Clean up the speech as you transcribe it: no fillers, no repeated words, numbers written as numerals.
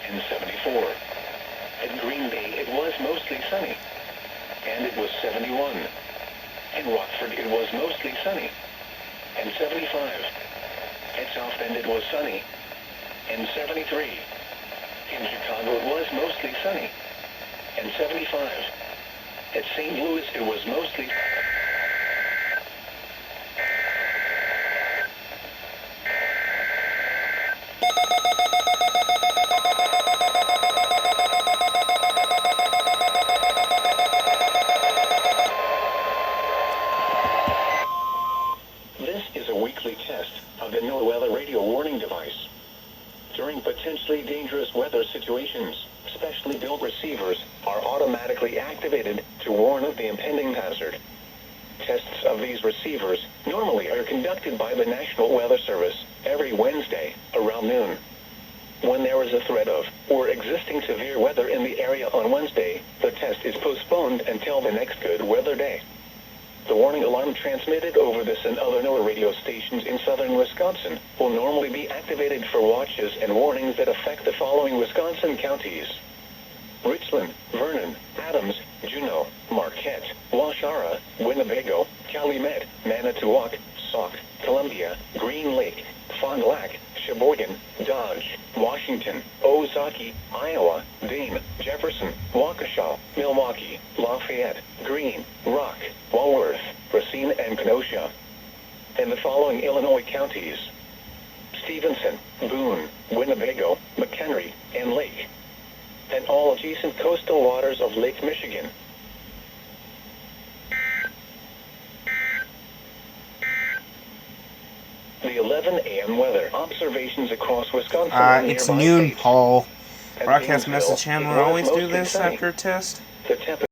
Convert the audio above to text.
and 74. At Green Bay, it was mostly sunny, and it was 71. In Rockford, it was mostly sunny, and 75. At South Bend, it was sunny, and 73. In Chicago, it was mostly sunny, and 75. At St. Louis, it was mostly... This is a weekly test of the NOAA radio warning device. During potentially dangerous weather situations, specially built receivers are automatically activated to warn of the impending hazard. Tests of these receivers normally are conducted by the National Weather Service every Wednesday around noon. When there is a threat of or existing severe weather in the area on Wednesday, the test is postponed until the next good weather day. The warning alarm transmitted over this and other NOAA radio stations in southern Wisconsin will normally be activated for watches and warnings that affect the following Wisconsin counties: Richland, Vernon, Adams, Juneau, Marquette, Waushara, Winnebago, Calumet, Manitowoc, Sauk, Columbia, Green Lake, Fond du Lac, Sheboygan, Dodge, Washington, Ozaukee, Iowa, Dane, Jefferson, Waukesha, Milwaukee, Lafayette, Greene, Rock, Walworth, Racine, and Kenosha. And the following Illinois counties: Stevenson, Boone, Winnebago, McHenry, and Lake, and all adjacent coastal waters of Lake Michigan. The 11 a.m. weather observations across Wisconsin. It's noon, states. Paul. At Broadcast Janesville, message channel it was always do mostly this sunny. after a test. The temperature